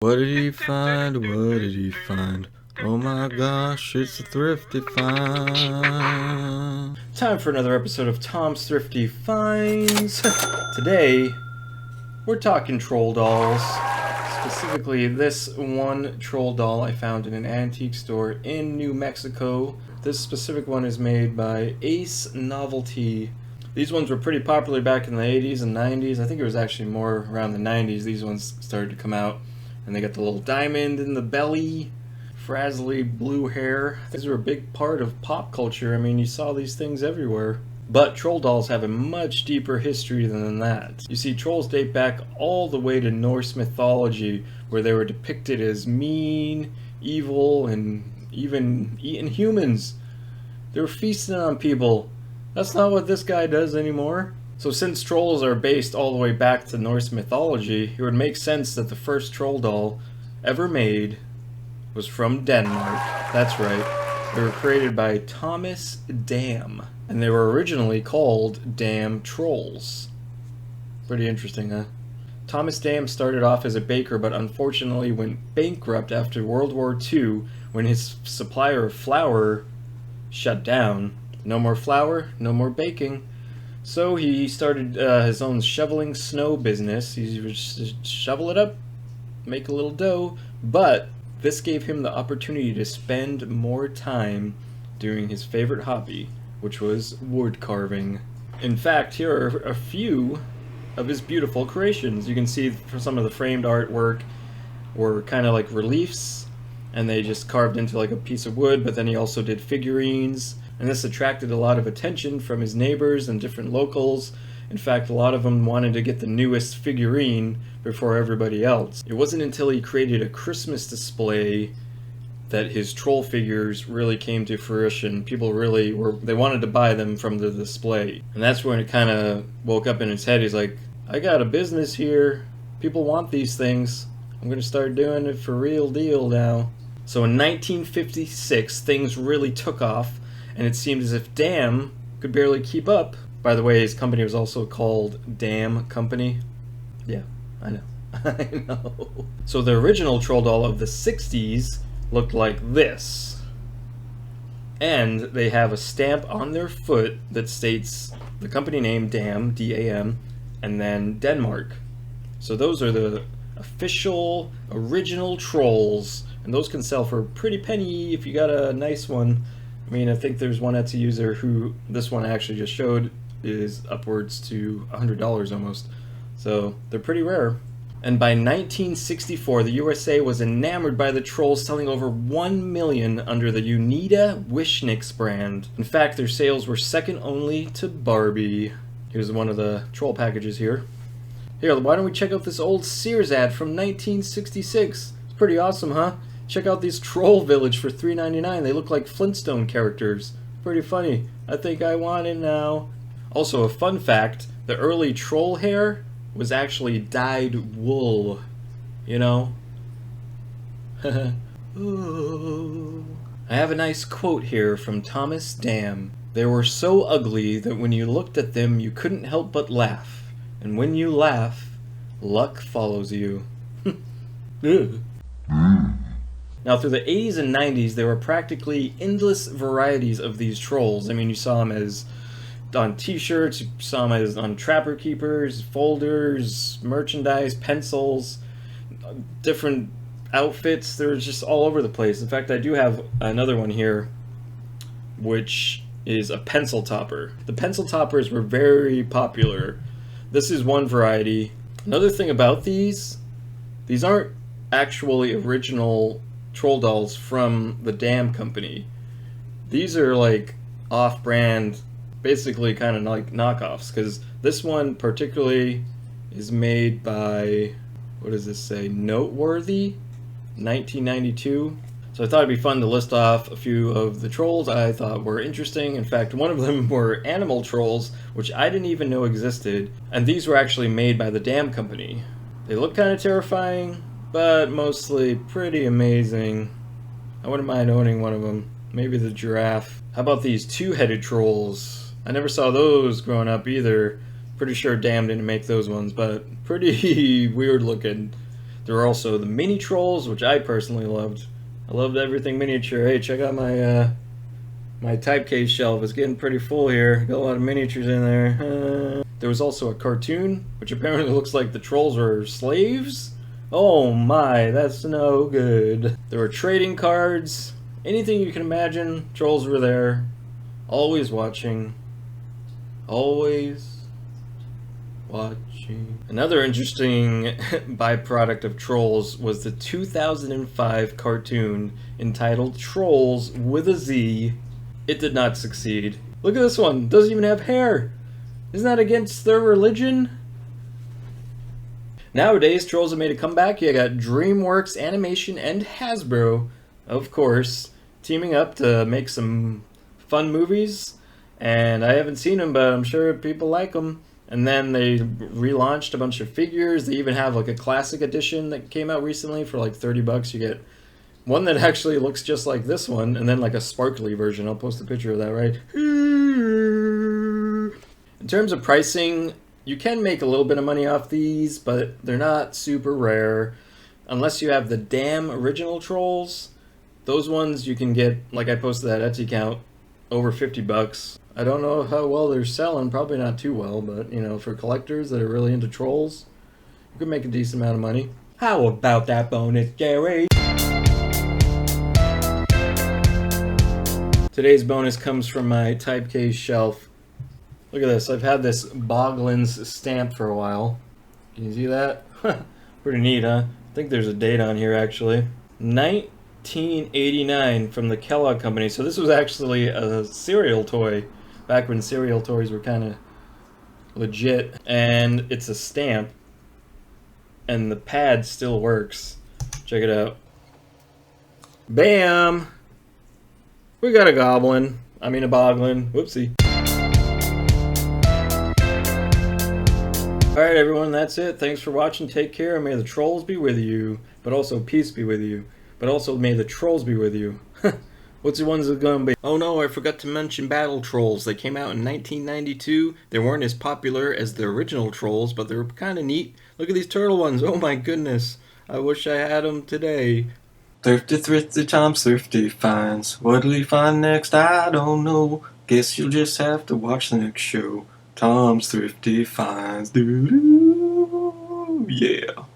What did he find? What did he find? Oh my gosh, it's a thrifty find. Time for another episode of Tom's Thrifty Finds. Today, we're talking troll dolls. Specifically, this one troll doll I found in an antique store in New Mexico. This specific one is made by Ace Novelty. These ones were pretty popular back in the 80s and 90s. I think it was actually more around the 90s these ones started to come out. And they got the little diamond in the belly, frazzly blue hair. These were a big part of pop culture. I mean, you saw these things everywhere. But troll dolls have a much deeper history than that. You see, trolls date back all the way to Norse mythology, where they were depicted as mean, evil, and even eating humans. They were feasting on people. That's not what this guy does anymore. So since trolls are based all the way back to Norse mythology, it would make sense that the first troll doll ever made was from Denmark. That's right. They were created by Thomas Dam, and they were originally called Dam Trolls. Pretty interesting, huh? Thomas Dam started off as a baker, but unfortunately went bankrupt after World War II when his supplier of flour shut down. No more flour, no more baking. So he started his own shoveling snow business. He would just shovel it up, make a little dough, but this gave him the opportunity to spend more time doing his favorite hobby, which was wood carving. In fact, here are a few of his beautiful creations. You can see for some of the framed artwork were kind of like reliefs, and they just carved into like a piece of wood, but then he also did figurines. And this attracted a lot of attention from his neighbors and different locals. In fact, a lot of them wanted to get the newest figurine before everybody else. It wasn't until he created a Christmas display that his troll figures really came to fruition. People really they wanted to buy them from the display. And that's when it kind of woke up in his head. He's like, I got a business here. People want these things. I'm going to start doing it for real deal now. So in 1956, things really took off. And it seemed as if Dam could barely keep up. By the way, his company was also called Dam Company. Yeah, I know. I know. So the original troll doll of the 60s looked like this. And they have a stamp on their foot that states the company name Dam, D-A-M, and then Denmark. So those are the official, original trolls. And those can sell for a pretty penny if you got a nice one. I mean, I think there's one Etsy user who this one actually just showed is upwards to $100 almost. So they're pretty rare. And by 1964, the USA was enamored by the trolls, selling over 1 million under the Unida Wishnix brand. In fact, their sales were second only to Barbie. Here's one of the troll packages here. Here, why don't we check out this old Sears ad from 1966? It's pretty awesome, huh? Check out this troll village for $3.99. They look like Flintstone characters. Pretty funny. I think I want it now. Also, a fun fact, the early troll hair was actually dyed wool. You know? Ooh. I have a nice quote here from Thomas Dam. They were so ugly that when you looked at them, you couldn't help but laugh. And when you laugh, luck follows you. Now, through the 80s and 90s, there were practically endless varieties of these trolls. I mean, you saw them as on t-shirts, you saw them as on trapper keepers, folders, merchandise, pencils, different outfits. They were just all over the place. In fact, I do have another one here, which is a pencil topper. The pencil toppers were very popular. This is one variety. Another thing about these aren't actually original troll dolls from the Dam Company. These are like off-brand, basically kind of like knockoffs, because this one particularly is made by, what does this say, Noteworthy, 1992. So I thought it'd be fun to list off a few of the trolls I thought were interesting. In fact, one of them were animal trolls, which I didn't even know existed, and these were actually made by the Dam Company. They look kind of terrifying, but mostly pretty amazing. I wouldn't mind owning one of them. Maybe the giraffe. How about these two-headed trolls? I never saw those growing up either. Pretty sure Dam didn't make those ones, but pretty weird looking. There were also the mini trolls, which I personally loved. I loved everything miniature. Hey, check out my my typecase shelf. It's getting pretty full here. Got a lot of miniatures in there. There was also a cartoon, which apparently looks like the trolls were slaves. Oh my, that's no good. There were trading cards. Anything you can imagine, trolls were there. Always watching. Always watching. Another interesting byproduct of Trolls was the 2005 cartoon entitled Trolls with a Z. It did not succeed. Look at this one. Doesn't even have hair. Isn't that against their religion? Nowadays, Trolls have made a comeback. You got DreamWorks Animation and Hasbro, of course, teaming up to make some fun movies. And I haven't seen them, but I'm sure people like them. And then they relaunched a bunch of figures. They even have like a classic edition that came out recently for like $30. You get one that actually looks just like this one, and then like a sparkly version. I'll post a picture of that, right? In terms of pricing, you can make a little bit of money off these, but they're not super rare. Unless you have the damn original Trolls. Those ones you can get, like I posted that Etsy account, over $50. I don't know how well they're selling, probably not too well, but you know, for collectors that are really into Trolls, you can make a decent amount of money. How about that bonus, Gary? Today's bonus comes from my typecase shelf. Look at this, I've had this Boglins stamp for a while. Can you see that? Pretty neat, huh? I think there's a date on here actually. 1989 from the Kellogg Company. So this was actually a cereal toy back when cereal toys were kind of legit. And it's a stamp. And the pad still works. Check it out. Bam! We got a goblin. I mean a boglin. Whoopsie. Alright everyone, that's it. Thanks for watching. Take care, and may the trolls be with you. But also peace be with you. But also may the trolls be with you. What's the ones that gonna be? Oh no, I forgot to mention Battle Trolls. They came out in 1992. They weren't as popular as the original Trolls, but they were kind of neat. Look at these turtle ones. Oh my goodness. I wish I had them today. Thrifty, thrifty, Tom's Thrifty finds. What'll he find next? I don't know. Guess you'll just have to watch the next show. Tom's Thrifty finds. Doo-doo. Yeah.